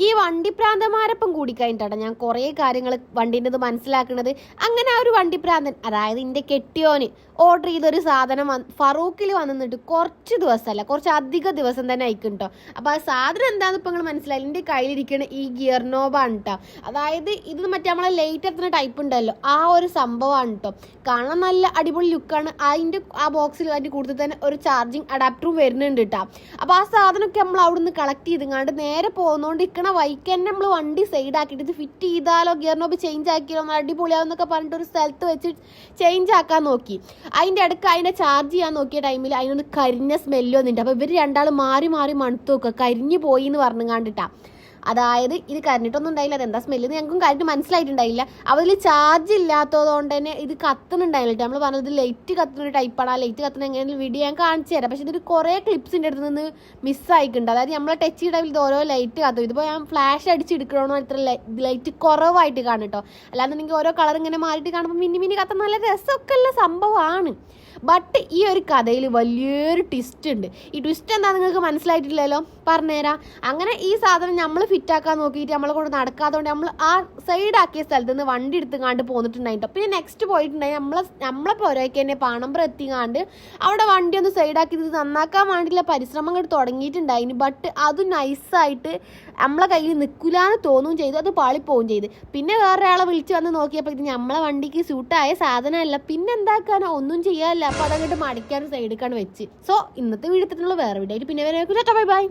ഈ വണ്ടിപ്രാന്തന്മാരൊപ്പം കൂടി കഴിഞ്ഞിട്ടാണ് ഞാൻ കുറേ കാര്യങ്ങൾ വണ്ടീൻ്റെ മനസ്സിലാക്കുന്നത്. അങ്ങനെ ആ ഒരു വണ്ടിപ്രാന്തൻ, അതായത് എൻ്റെ കെട്ടിയോന് ഓർഡർ ചെയ്തൊരു സാധനം ഫറൂഖിൽ വന്നിട്ട് കുറച്ച് ദിവസമല്ല, കുറച്ച് അധിക ദിവസം തന്നെ അയക്കും കേട്ടോ. അപ്പോൾ ആ സാധനം എന്താണെന്ന് ഇപ്പോൾ നിങ്ങൾ മനസ്സിലായി. എൻ്റെ കയ്യിലിരിക്കുന്ന ഈ ഗിയർ നോബാണ് കേട്ടോ. അതായത് ഇത് മറ്റേ നമ്മളെ ലൈറ്റ് എത്തുന്ന ടൈപ്പ് ഉണ്ടല്ലോ, ആ ഒരു സംഭവമാണ് കേട്ടോ. കാണാൻ നല്ല അടിപൊളി ലുക്കാണ്. അതിൻ്റെ ആ ബോക്സിൽ അതിൻ്റെ കൂടുതൽ തന്നെ ഒരു ചാർജിങ് അഡാപ്റ്ററും വരുന്നുണ്ട് കേട്ടോ. അപ്പോൾ ആ സാധനമൊക്കെ നമ്മൾ അവിടുന്ന് കളക്ട് ചെയ്തുകൊണ്ട് നേരെ പോകുന്നോണ്ടിരിക്കണ വൈക്ക് തന്നെ നമ്മൾ വണ്ടി സൈഡ് ആക്കിയിട്ട് ഇത് ഫിറ്റ് ചെയ്താലോ ഗിയർ നോബ് ചേഞ്ച് ആക്കിയാലോ അടിപൊളിയാവുന്നൊക്കെ പറഞ്ഞിട്ട് ഒരു സ്ഥലത്ത് വെച്ച് ചേഞ്ച് ആക്കാൻ നോക്കി. അതിൻ്റെ ഇടയ്ക്ക് അതിനെ ചാർജ് ചെയ്യാൻ നോക്കിയ ടൈമിൽ അതിനൊന്ന് കരിഞ്ഞ സ്മെല്ല് വന്നിട്ട്. അപ്പോൾ ഇവർ രണ്ടാളും മാറി മാറി മണത്ത് നോക്കുക, കരിഞ്ഞു പോയി എന്ന് പറഞ്ഞു കണ്ടിട്ടാ. അതായത് ഇത് കരിഞ്ഞിട്ടൊന്നും ഉണ്ടായില്ല, അതെന്താ സ്മെല്ല് ഞങ്ങൾക്കും കാര്യമായിട്ട് മനസ്സിലായിട്ടുണ്ടായില്ല. അതിൽ ചാർജ് ഇല്ലാത്തതുകൊണ്ട് തന്നെ ഇത് കത്തുന്നുണ്ടായില്ല. നമ്മൾ പറഞ്ഞത് ലൈറ്റ് കത്തുന്ന ടൈപ്പാണ്. ആ ലൈറ്റ് കത്തുന്ന എങ്ങനെയാണ് വീഡിയോ ഞാൻ കാണിച്ചു തരാം. പക്ഷേ ഇതൊരു കുറേ ക്ലിപ്സിൻ്റെ അടുത്ത് നിന്ന് മിസ്സായിട്ടുണ്ട്. അതായത് നമ്മളെ ടച്ച് ചെയ്ത ടൈമിൽ ഇത് ഓരോ ലൈറ്റ് കത്തും. ഇതിപ്പോൾ ഞാൻ ഫ്ലാഷ് അടിച്ച് എടുക്കണമെന്ന് ഇത്ര ലൈറ്റ് കുറവായിട്ട് കാണും കേട്ടോ. അല്ലാന്നുണ്ടെങ്കിൽ ഓരോ കളർ ഇങ്ങനെ മാറിയിട്ട് കാണുമ്പോൾ മിന്നി മിന്നി കത്തുന്ന നല്ല രസമൊക്കെ ഉള്ള സംഭവമാണ്. ബട്ട് ഈ ഒരു കഥയിൽ വലിയൊരു ട്വിസ്റ്റ് ഉണ്ട്. ഈ ട്വിസ്റ്റ് എന്താ നിങ്ങൾക്ക് മനസ്സിലായിട്ടില്ലല്ലോ, പറഞ്ഞുതരാം. അങ്ങനെ ഈ സാധനം നമ്മൾ ഫിറ്റാക്കാൻ നോക്കിയിട്ട് നമ്മളെ കൊണ്ട് നടക്കാത്തതുകൊണ്ട് നമ്മൾ ആ സൈഡാക്കിയ സ്ഥലത്ത് നിന്ന് വണ്ടി എടുത്തുകാണ്ട് പോന്നിട്ടുണ്ടായിട്ടോ. പിന്നെ നെക്സ്റ്റ് പോയിട്ടുണ്ടായി നമ്മളെ പോരേക്ക് തന്നെ പാണമ്പുറം എത്തിക്കാണ്ട് അവിടെ വണ്ടി ഒന്ന് സൈഡാക്കി ഇത് നന്നാക്കാൻ വേണ്ടിയുള്ള പരിശ്രമങ്ങൾ തുടങ്ങിയിട്ടുണ്ടായിന്. ബട്ട് അത് നൈസായിട്ട് നമ്മളെ കയ്യിൽ നിൽക്കില്ലാന്ന് തോന്നുകയും ചെയ്തു, അത് പാളിപ്പോവുകയും ചെയ്ത്. പിന്നെ വേറൊരാളെ വിളിച്ച് വന്ന് നോക്കിയപ്പോൾ ഇത് നമ്മളെ വണ്ടിക്ക് സ്യൂട്ടായ സാധനമല്ല, പിന്നെ എന്താക്കാനോ ഒന്നും ചെയ്യാനില്ല. അപ്പോൾ അതങ്ങോട്ട് മടിക്കാനും സൈഡിലേക്കാണ് വെച്ച്. സോ ഇന്നത്തെ വീഡിയോ വേറെ വീഡിയോ ആയിട്ട് പിന്നെ വരെ ബൈ ബൈ.